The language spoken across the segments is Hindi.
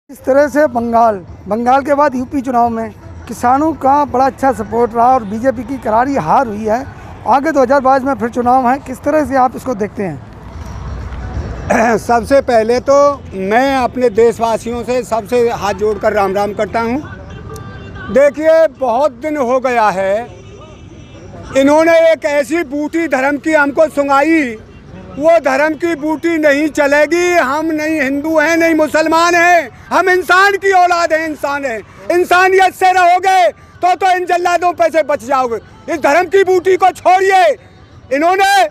इस तरह से बंगाल के बाद यूपी चुनाव में किसानों का बड़ा अच्छा सपोर्ट रहा और बीजेपी की करारी हार हुई है। आगे 2022 में फिर चुनाव है, किस तरह से आप इसको देखते हैं? सबसे पहले तो मैं अपने देशवासियों से सबसे हाथ जोड़कर राम राम करता हूं। देखिए, बहुत दिन हो गया है, इन्होंने एक ऐसी बूटी धर्म की हमको सुनाई, वो धर्म की बूटी नहीं चलेगी। हम नहीं हिंदू हैं, नहीं मुसलमान हैं, हम इंसान की औलाद हैं, इंसान हैं। इंसानियत से रहोगे तो इन जल्लादों पे से बच जाओगे। इस धर्म की बूटी को छोड़िए। इन्होंने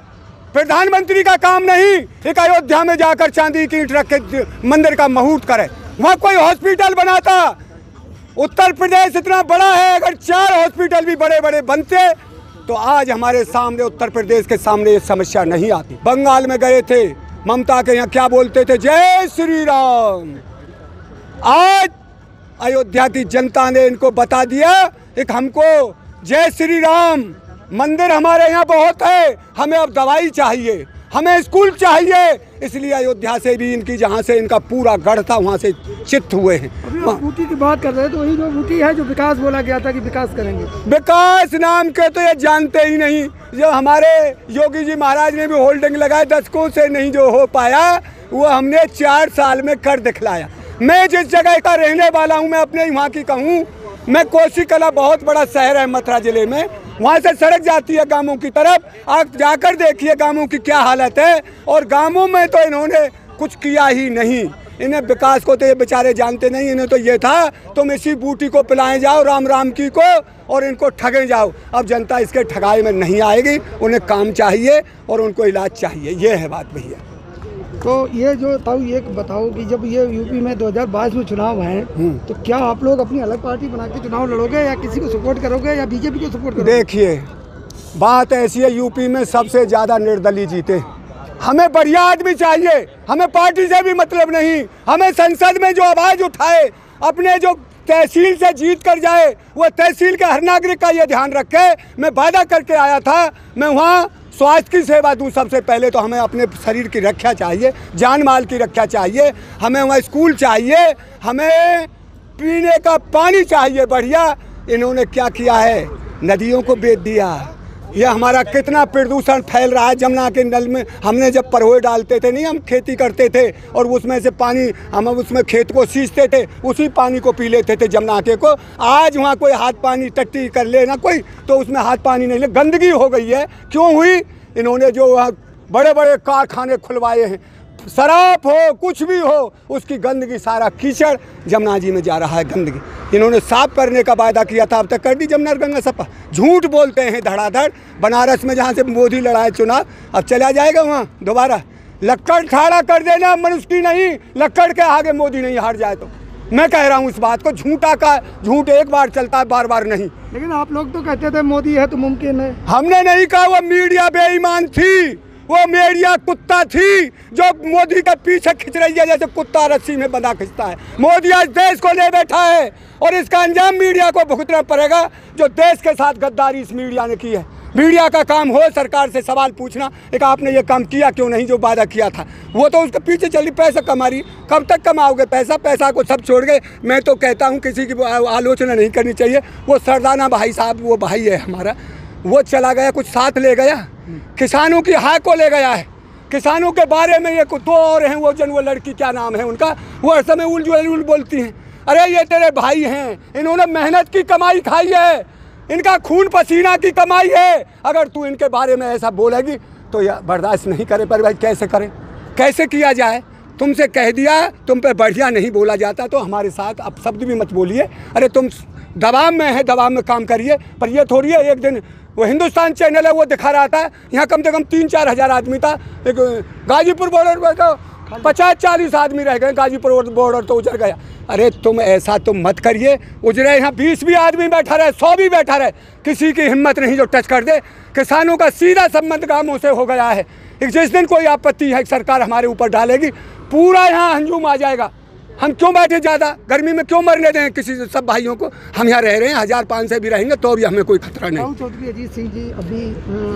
प्रधानमंत्री का काम नहीं, एक अयोध्या में जाकर चांदी की ईंट रख के मंदिर का मुहूर्त करे, वहाँ कोई हॉस्पिटल बनाता। उत्तर प्रदेश इतना बड़ा है, अगर 4 हॉस्पिटल भी बड़े बड़े बनते तो आज हमारे सामने उत्तर प्रदेश के सामने ये समस्या नहीं आती। बंगाल में गए थे, ममता के यहाँ क्या बोलते थे, जय श्री राम। आज अयोध्या की जनता ने इनको बता दिया एक हमको जय श्री राम। मंदिर हमारे यहाँ बहुत है, हमें अब दवाई चाहिए, हमें स्कूल चाहिए। इसलिए अयोध्या से भी इनकी, जहाँ से इनका पूरा गढ़ था, वहाँ से चित्त हुए हैं। अभी आप बूटी की बात कर रहे हैं, तो वही जो बूटी है जो विकास बोला गया था कि विकास करेंगे, विकास नाम के तो ये जानते ही नहीं। जो हमारे योगी जी महाराज ने भी होल्डिंग लगाए, दशकों से नहीं जो हो पाया, वो हमने 4 साल में कर दिखलाया। मैं जिस जगह का रहने वाला हूँ, मैं अपने वहाँ की कहूँ, मैं कोसी कला बहुत बड़ा शहर है मथुरा जिले में, वहाँ से सड़क जाती है गांवों की तरफ। आप जाकर देखिए गांवों की क्या हालत है। और गांवों में तो इन्होंने कुछ किया ही नहीं। इन्हें विकास को तो ये बेचारे जानते नहीं। इन्हें तो ये था तुम इसी बूटी को पिलाएं जाओ, राम राम की को, और इनको ठगे जाओ। अब जनता इसके ठगाई में नहीं आएगी, उन्हें काम चाहिए और उनको इलाज चाहिए। ये है बात भैया। तो ये जो ताऊ ये बताओ कि जब ये यूपी में 2022 में चुनाव है, तो क्या आप लोग अपनी अलग पार्टी बना के चुनाव लड़ोगे या किसी को सपोर्ट करोगे या बीजेपी को सपोर्ट करोगे? देखिए, बात ऐसी है, यूपी में सबसे ज़्यादा निर्दलीय जीते। हमें बढ़िया आदमी चाहिए, हमें पार्टी से भी मतलब नहीं। हमें संसद में जो आवाज़ उठाए, अपने जो तहसील से जीत कर जाए, वो तहसील के हर नागरिक का ये ध्यान रखे। मैं वादा करके आया था, मैं वहाँ स्वास्थ्य की सेवा दूँ। सबसे पहले तो हमें अपने शरीर की रक्षा चाहिए, जान माल की रक्षा चाहिए, हमें वहाँ स्कूल चाहिए, हमें पीने का पानी चाहिए बढ़िया। इन्होंने क्या किया है, नदियों को बेच दिया। ये हमारा कितना प्रदूषण फैल रहा है। जमुना के नल में हमने जब परहोए डालते थे, नहीं हम खेती करते थे, और उसमें से पानी हम उसमें खेत को सींचते थे, उसी पानी को पी लेते थे जमुना के को। आज वहाँ कोई हाथ पानी टट्टी कर ले ना कोई, तो उसमें हाथ पानी नहीं ले। गंदगी हो गई है। क्यों हुई? इन्होंने जो वहाँ बड़े बड़े कारखाने खुलवाए हैं, शराब हो कुछ भी हो, उसकी गंदगी, सारा कीचड़ जमुना जी में जा रहा है। गंदगी इन्होंने साफ करने का वादा किया था, अब तक कर दी जमुना गंगा सफा। झूठ बोलते हैं धड़ाधड़। बनारस में जहाँ से मोदी लड़ाए चुनाव, अब चला जाएगा वहाँ दोबारा। लक्कड़ ठाड़ा कर देना मनुष्य की नहीं, लक्कड़ के आगे मोदी नहीं हार जाए तो। मैं कह रहा हूँ इस बात को, झूठा का झूठ एक बार चलता है, बार बार नहीं। लेकिन आप लोग तो कहते थे मोदी है तो मुमकिन है। हमने नहीं कहा, वो मीडिया बेईमान थी, वो मीडिया कुत्ता थी जो मोदी का पीछे खींच रही है, जैसे कुत्ता रस्सी में बंधा खींचता है। मोदी आज देश को ले बैठा है और इसका अंजाम मीडिया को भुगतना पड़ेगा, जो देश के साथ गद्दारी इस मीडिया ने की है। मीडिया का काम हो सरकार से सवाल पूछना, एक आपने ये काम किया क्यों नहीं, जो वादा किया था। वो तो उसके पीछे चली, पैसा कमा रही। कब तक कमाओगे पैसा? पैसा को सब छोड़ गए। मैं तो कहता हूँ किसी की आलोचना नहीं करनी चाहिए। वो सरदाना भाई साहब, वो भाई है हमारा, वो चला गया, कुछ साथ ले गया, किसानों की हाय को ले गया है। किसानों के बारे में ये 2 और हैं, वो लड़की क्या नाम है उनका, वो हर समय उल बोलती हैं। अरे ये तेरे भाई हैं, इन्होंने मेहनत की कमाई खाई है, इनका खून पसीना की कमाई है। अगर तू इनके बारे में ऐसा बोलेगी तो यह बर्दाश्त नहीं करे। पर भाई कैसे करें, कैसे किया जाए? तुमसे कह दिया, तुम पे बढ़िया नहीं बोला जाता तो हमारे साथ अब शब्द भी मत बोलिए। अरे तुम दबाव में है, दबाव में काम करिए। पर ये थोड़ी है, एक दिन वो हिंदुस्तान चैनल है, वो दिखा रहा था, यहाँ कम से कम 3-4 हज़ार आदमी था। एक गाजीपुर बॉर्डर पर तो 50-40 आदमी रह गए, गाजीपुर बॉर्डर तो उजड़ गया। अरे तुम ऐसा तुम मत करिए, उजरे यहाँ 20 भी आदमी बैठा रहे, 100 भी बैठा रहे, किसी की हिम्मत नहीं जो टच कर दे। किसानों का सीधा संबंध गांवों से हो गया है। जिस दिन कोई आपत्ति है सरकार हमारे ऊपर डालेगी, पूरा यहाँ हंजूम आ जाएगा। हम क्यों बैठे ज़्यादा, गर्मी में क्यों मरने दें किसी से, सब भाइयों को। हम यहाँ रह रहे हैं, 1500 भी रहेंगे तो भी हमें कोई खतरा नहीं। राहुल चौधरी अजीत सिंह जी अभी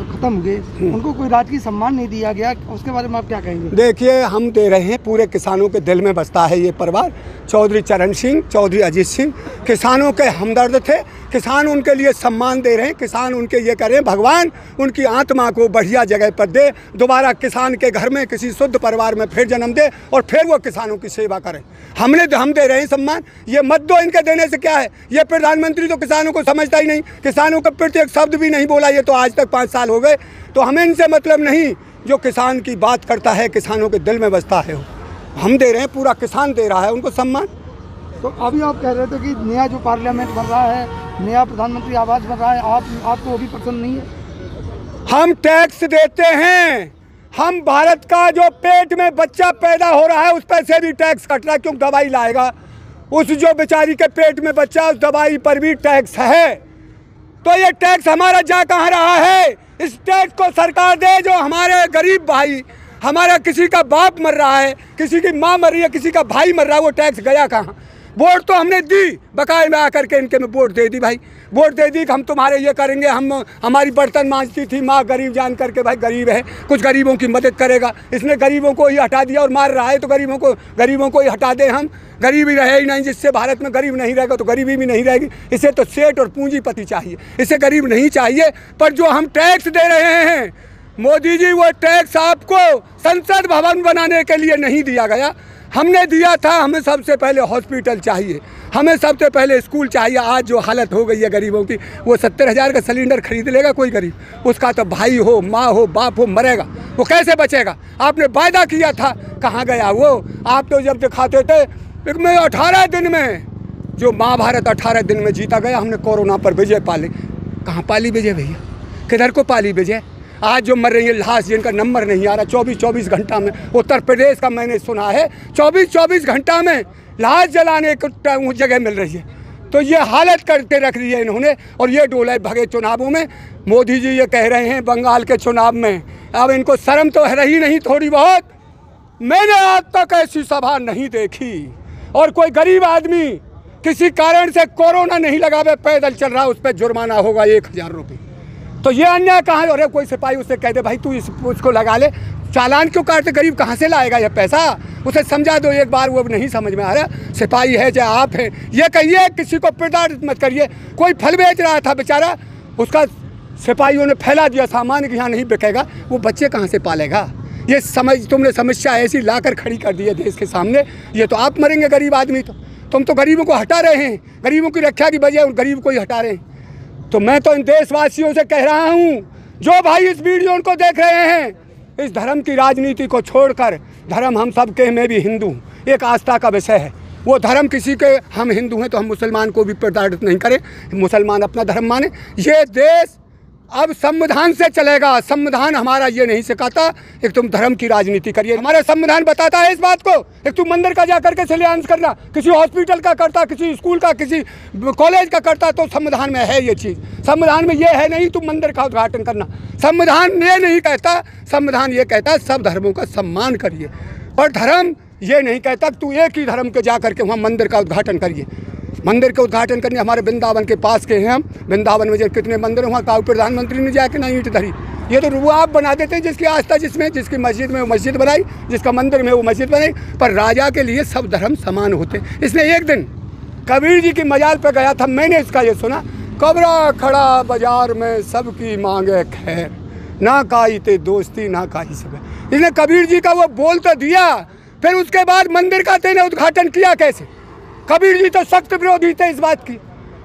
खत्म हो गए, उनको कोई राजकीय सम्मान नहीं दिया गया, उसके बारे में आप क्या कहेंगे? देखिए, हम दे रहे हैं, पूरे किसानों के दिल में बसता है ये परिवार। चौधरी चरण सिंह, चौधरी अजीत सिंह किसानों के हमदर्द थे, किसान उनके लिए सम्मान दे रहे हैं, किसान उनके ये करें, भगवान उनकी आत्मा को बढ़िया जगह पर दे, दोबारा किसान के घर में किसी शुद्ध परिवार में फिर जन्म दे और फिर वो किसानों की सेवा करें। हम दे रहे हैं सम्मान, ये मत दो, इनके देने से क्या है। ये प्रधानमंत्री तो किसानों को समझता ही नहीं, किसानों के प्रति एक शब्द भी नहीं बोला ये तो आज तक 5 साल हो गए। तो हमें इनसे मतलब नहीं, जो किसान की बात करता है, किसानों के दिल में बसता है, हम दे रहे हैं, पूरा किसान दे रहा है उनको सम्मान। तो अभी आप कह रहे थे कि नया जो पार्लियामेंट बन रहा है, नया प्रधानमंत्री आवास बन रहा है, आपको वो भी पसंद नहीं है? हम टैक्स देते हैं, हम भारत का जो पेट में बच्चा पैदा हो रहा है उस पर से भी टैक्स कट रहा है, क्योंकि दवाई लाएगा, उस जो बेचारी के पेट में बच्चा उस दवाई पर भी टैक्स है। तो ये टैक्स हमारा जा कहाँ रहा है? इस टैक्स को सरकार दे, जो हमारे गरीब भाई, हमारा किसी का बाप मर रहा है, किसी की माँ मर रही है, किसी का भाई मर रहा है, वो टैक्स गया कहाँ? वोट तो हमने दी, बकाये में आकर के इनके में वोट दे दी भाई, वोट दे दी कि हम तुम्हारे ये करेंगे। हमारी बर्तन मांजती थी माँ, गरीब जान करके, भाई गरीब है, कुछ गरीबों की मदद करेगा। इसने गरीबों को ही हटा दिया और मार रहा है, तो गरीबों को ही हटा दें हम, गरीबी रहे ही नहीं। जिससे भारत में गरीब नहीं रहेगा तो गरीबी भी नहीं रहेगी। इसे तो सेठ और पूंजीपति चाहिए, इसे गरीब नहीं चाहिए। पर जो हम टैक्स दे रहे हैं मोदी जी, वो टैक्स आपको संसद भवन बनाने के लिए नहीं दिया गया, हमने दिया था। हमें सबसे पहले हॉस्पिटल चाहिए, हमें सबसे पहले स्कूल चाहिए। आज जो हालत हो गई है गरीबों की, वो 70,000 का सिलेंडर खरीद लेगा कोई गरीब, उसका तो भाई हो, माँ हो, बाप हो, मरेगा, वो कैसे बचेगा? आपने वायदा किया था, कहाँ गया वो? आप तो जब दिखाते थे में 18 दिन में, जो महाभारत 18 दिन में जीता गया, हमने कोरोना पर विजय पाली। कहाँ पाली विजय भैया? किधर को पाली विजय? आज जो मर रही है लाश, जिनका नंबर नहीं आ रहा, 24-24 घंटा में, उत्तर प्रदेश का मैंने सुना है 24-24 घंटा में लाश जलाने को जगह मिल रही है। तो ये हालत करके रख दी है इन्होंने, और ये डोले भगे चुनावों में। मोदी जी ये कह रहे हैं बंगाल के चुनाव में, अब इनको शर्म तो है रही नहीं थोड़ी बहुत? मैंने आज तक ऐसी सभा नहीं देखी, और कोई गरीब आदमी किसी कारण से कोरोना नहीं लगावे, पैदल चल रहा, उस पर जुर्माना होगा 1000 रुपये। तो ये अन्याय कहाँ? अरे कोई सिपाही उससे कह दे भाई तू उसको लगा ले, चालान क्यों काटते? गरीब कहाँ से लाएगा ये पैसा? उसे समझा दो एक बार, वो नहीं समझ में आ रहा। सिपाही है चाहे आप हैं, ये कहिए किसी को प्रताड़ित मत करिए। कोई फल बेच रहा था बेचारा, उसका सिपाहियों ने फैला दिया सामान कि यहाँ नहीं बिकेगा, वो बच्चे कहाँ से पालेगा? ये तुमने समस्या ऐसी लाकर खड़ी कर दी है देश के सामने। ये तो आप मरेंगे गरीब आदमी, तो तुम तो गरीबों को हटा रहे हैं, गरीबों की रक्षा की बजाय उन गरीब को ही हटा रहे हैं। तो मैं तो इन देशवासियों से कह रहा हूँ, जो भाई इस वीडियो को देख रहे हैं, इस धर्म की राजनीति को छोड़कर, धर्म हम सब के में भी हिंदू, एक आस्था का विषय है। वो धर्म किसी के, हम हिंदू हैं तो हम मुसलमान को भी प्रताड़ित नहीं करें, मुसलमान अपना धर्म माने। ये देश अब संविधान से चलेगा, संविधान हमारा ये नहीं सिखाता एक तुम धर्म की राजनीति करिए। हमारा संविधान बताता है इस बात को, एक तुम मंदिर का जाकर के शिलान्यास करना, किसी हॉस्पिटल का करता, किसी स्कूल का, किसी कॉलेज का करता, तो संविधान में है ये चीज़। संविधान में ये है नहीं तुम मंदिर का उद्घाटन करना, संविधान ये नहीं कहता। संविधान ये कहता है सब धर्मों का सम्मान करिए, पर धर्म ये नहीं कहता तू एक ही धर्म के जा करके वहाँ मंदिर का उद्घाटन करिए। मंदिर के उद्घाटन करने हमारे वृंदावन के पास के हैं हम, वृंदावन में जो कितने मंदिर, वहाँ का प्रधानमंत्री ने जाके ना ईंट धरी। ये तो वो आप बना देते हैं, जिसकी आस्था जिसमें, जिसकी मस्जिद में वो मस्जिद बनाई, जिसका मंदिर में वो मस्जिद बनाई। पर राजा के लिए सब धर्म समान होते। इसने एक दिन कबीर जी की मजाल पर गया था, मैंने इसका ये सुना, कबरा खड़ा बाजार में सबकी मांगे खैर, ना काई ते दोस्ती ना काई सब। इसने कबीर जी का वो बोल तो दिया, फिर उसके बाद मंदिर का तेने उद्घाटन किया कैसे? कबीर जी तो सख्त विरोधी थे इस बात की,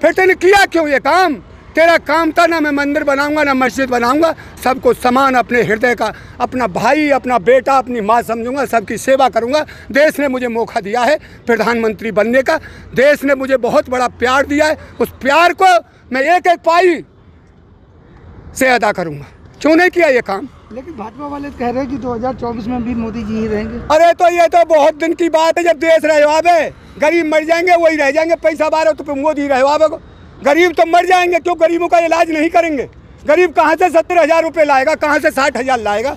फिर तेने किया क्यों ये काम? तेरा काम था ना मैं मंदिर बनाऊंगा ना मस्जिद बनाऊंगा, सबको समान अपने हृदय का, अपना भाई, अपना बेटा, अपनी माँ समझूंगा, सबकी सेवा करूंगा। देश ने मुझे मौका दिया है प्रधानमंत्री बनने का, देश ने मुझे बहुत बड़ा प्यार दिया है, उस प्यार को मैं एक एक पाई से अदा करूंगा। क्यों नहीं किया ये काम? लेकिन भाजपा वाले कह रहे हैं कि 2024 में भी मोदी जी ही रहेंगे। अरे तो ये तो बहुत दिन की बात है, जब देश रहवावे, गरीब मर जाएंगे वही रह जाएंगे, पैसा बारे तो मोदी रहवावे को, गरीब तो मर जाएंगे। क्यों गरीबों का इलाज नहीं करेंगे? गरीब कहाँ से 70,000 रुपये लाएगा, कहाँ से 60,000 लाएगा?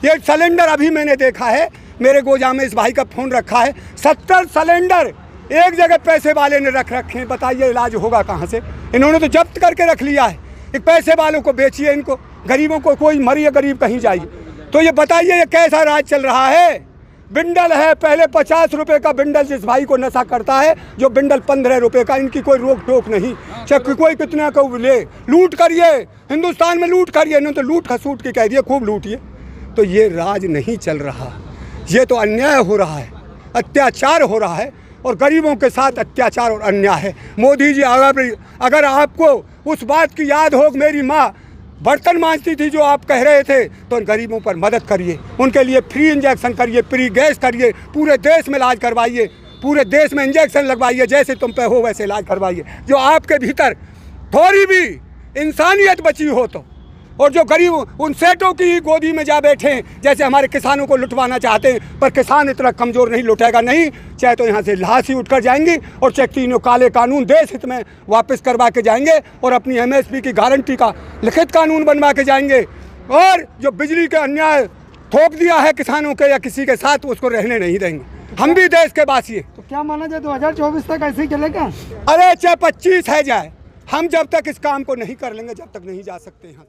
ये सिलेंडर अभी मैंने देखा है मेरे गोदाम में इस भाई का फ़ोन रखा है, 70 सिलेंडर एक जगह पैसे वाले ने रख रखे हैं। बताइए इलाज होगा कहाँ से? इन्होंने तो जब्त करके रख लिया है। एक पैसे वालों को बेचिए, इनको गरीबों को, कोई मरिए गरीब कहीं जाइए। तो ये बताइए ये कैसा राज चल रहा है? बिंडल है, पहले 50 रुपये का बिंडल जिस भाई को नशा करता है, जो बिंडल 15 रुपये का, इनकी कोई रोक टोक नहीं। चाहे कोई कितना का ले, लूट करिए, हिंदुस्तान में लूट करिए। इन्होंने तो लूट खसूट की कह दिए, खूब लूटिए। तो ये राज नहीं चल रहा, ये तो अन्याय हो रहा है, अत्याचार हो रहा है, और गरीबों के साथ अत्याचार और अन्याय है। मोदी जी अगर आपको उस बात की याद हो, मेरी माँ बर्तन मांजती थी जो आप कह रहे थे, तो उन गरीबों पर मदद करिए, उनके लिए फ्री इंजेक्शन करिए, फ्री गैस करिए, पूरे देश में इलाज करवाइए, पूरे देश में इंजेक्शन लगवाइए, जैसे तुम पे हो वैसे इलाज करवाइए। जो आपके भीतर थोड़ी भी इंसानियत बची हो तो, और जो गरीब उन सेठों की ही गोदी में जा बैठे हैं, जैसे हमारे किसानों को लुटवाना चाहते हैं, पर किसान इतना कमज़ोर नहीं लुटेगा नहीं। चाहे तो यहाँ से लाश ही उठकर जाएंगी और चाहे तीनों काले कानून देश हित में वापस करवा के जाएंगे, और अपनी MSP की गारंटी का लिखित कानून बनवा के जाएंगे। और जो बिजली का अन्याय थोप दिया है किसानों के या किसी के साथ, उसको रहने नहीं देंगे। हम भी देश के वासी हैं। तो क्या माना जाए 2024 तक ऐसे ही चलेगा? अरे चाहे 25 है जाए, हम जब तक इस काम को नहीं कर लेंगे, जब तक नहीं जा सकते यहाँ।